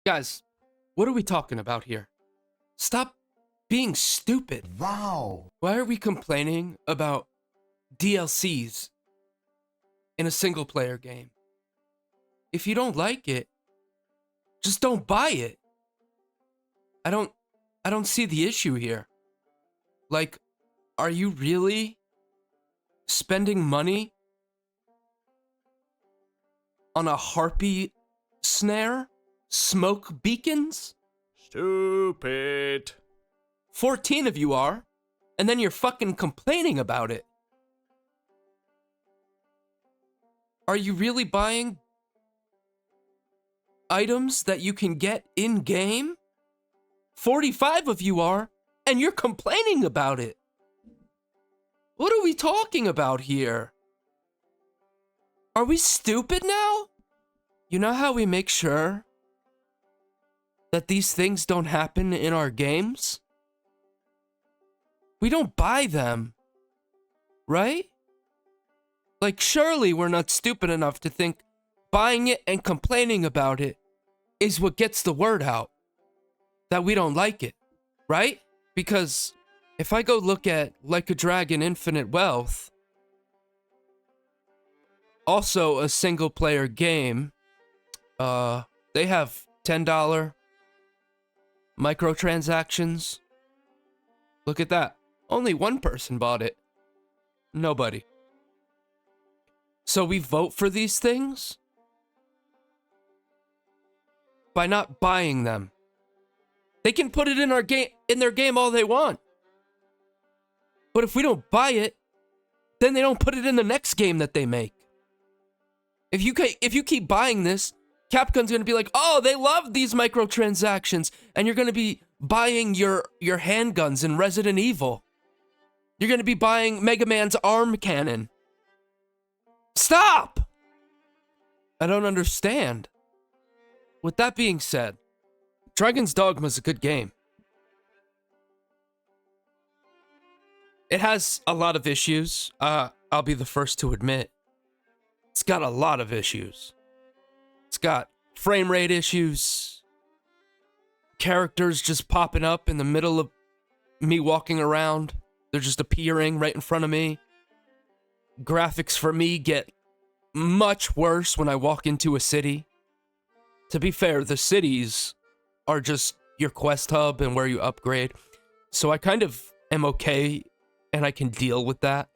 Guys, what are we talking about here? Stop being stupid. Wow. Why are we complaining about DLCs in a single player game? If you don't like it, just don't buy it. I don't see the issue here. Like, are you really spending money on a harpy snare? Smoke beacons? Stupid. 14 of you are, and then you're fucking complaining about it. Are you really buying items that you can get in-game? 45 of you are, and you're complaining about it. What are we talking about here? Are we stupid now? You know how we make sure that these things don't happen in our games? We don't buy them, right? Like, surely we're not stupid enough to think buying it and complaining about it is what gets the word out that we don't like it, right? Because if I go look at Like a Dragon Infinite Wealth, also a single player game, they have $10 microtransactions. Look at that. Only one person bought it. Nobody. So we vote for these things by not buying them. They can put it in our game, in their game all they want. But if we don't buy it, then they don't put it in the next game that they make. If you keep buying this, Capcom's gonna be like, oh, they love these microtransactions, and you're gonna be buying your handguns in Resident Evil. You're gonna be buying Mega Man's arm cannon. Stop! I don't understand. With that being said, Dragon's Dogma is a good game. It has a lot of issues. I'll be the first to admit. It's got a lot of issues. It's got frame rate issues. Characters just popping up in the middle of me walking around. They're just appearing right in front of me. Graphics for me get much worse when I walk into a city. To be fair, the cities are just your quest hub and where you upgrade. So I kind of am okay and I can deal with that.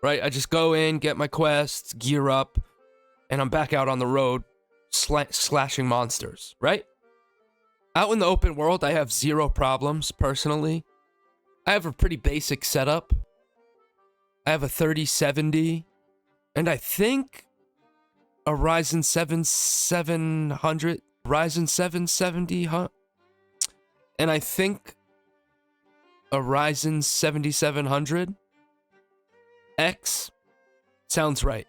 Right? I just go in, get my quests, gear up, and I'm back out on the road slashing monsters, right? Out in the open world, I have zero problems, personally. I have a pretty basic setup. I have a 3070, and I think a Ryzen 7 70, and I think a Ryzen 7700X sounds right.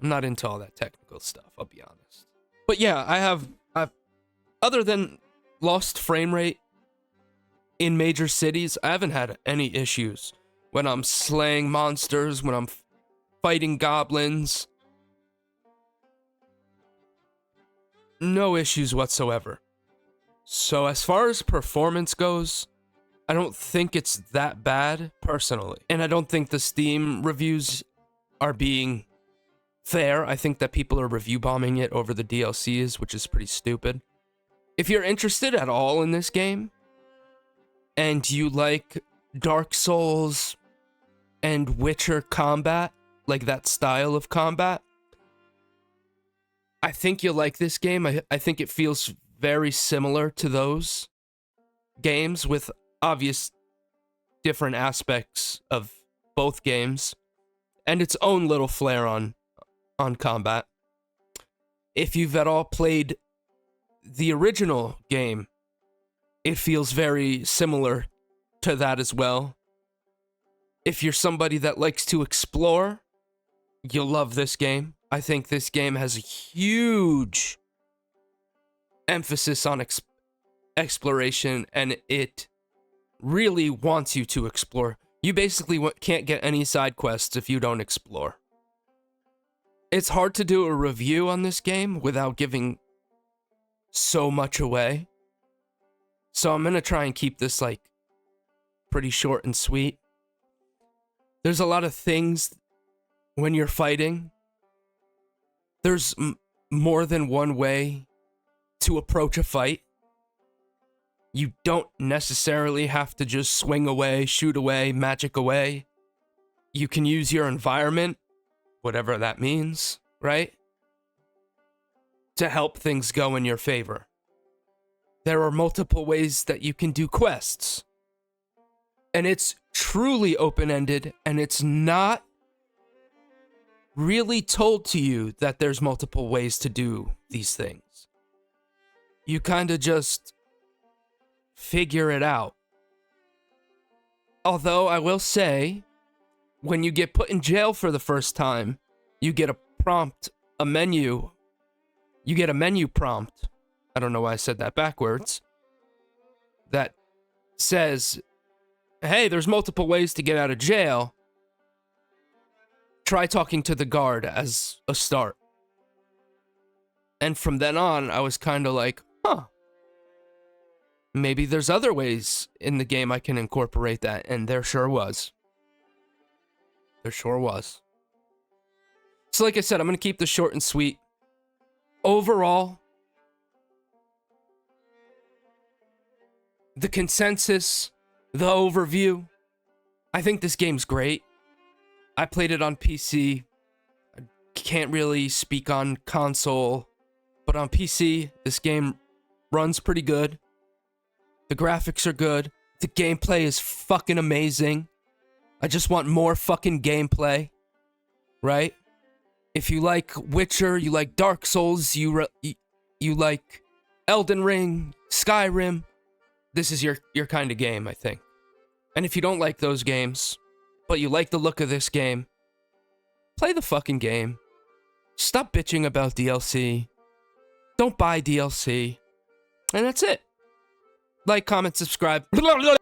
I'm not into all that technical stuff, I'll be honest. But yeah, I've other than lost frame rate in major cities, I haven't had any issues when I'm slaying monsters, when I'm fighting goblins. No issues whatsoever. So as far as performance goes, I don't think it's that bad, personally. And I don't think the Steam reviews are being fair. I think that people are review bombing it over the DLCs, which is pretty stupid. If you're interested at all in this game, and you like Dark Souls and Witcher combat, like that style of combat, I think you'll like this game. I think it feels very similar to those games with obvious different aspects of both games and its own little flair on combat. If you've at all played the original game, it feels very similar to that as well. If you're somebody that likes to explore, you'll love this game. I think this game has a huge emphasis on exploration, and it really wants you to explore. You basically can't get any side quests if you don't explore. It's hard to do a review on this game without giving so much away. So I'm going to try and keep this like pretty short and sweet. There's a lot of things when you're fighting. There's more than one way to approach a fight. You don't necessarily have to just swing away, shoot away, magic away. You can use your environment, whatever that means, right? To help things go in your favor. There are multiple ways that you can do quests. And it's truly open-ended, and it's not really told to you that there's multiple ways to do these things. You kind of just figure it out. Although I will say, when you get put in jail for the first time, you get a prompt, a menu. You get a menu prompt. I don't know why I said that backwards. That says, hey, there's multiple ways to get out of jail. Try talking to the guard as a start. And from then on, I was kind of like, huh. Maybe there's other ways in the game I can incorporate that. And there sure was. There sure was. So like I said, I'm going to keep this short and sweet. Overall, the consensus, the overview, I think this game's great. I played it on PC. I can't really speak on console, but on PC, this game runs pretty good. The graphics are good. The gameplay is fucking amazing. I just want more fucking gameplay, right? If you like Witcher, you like Dark Souls, you like Elden Ring, Skyrim, this is your kind of game, I think. And if you don't like those games, but you like the look of this game, play the fucking game. Stop bitching about DLC. Don't buy DLC. And that's it. Like, comment, subscribe.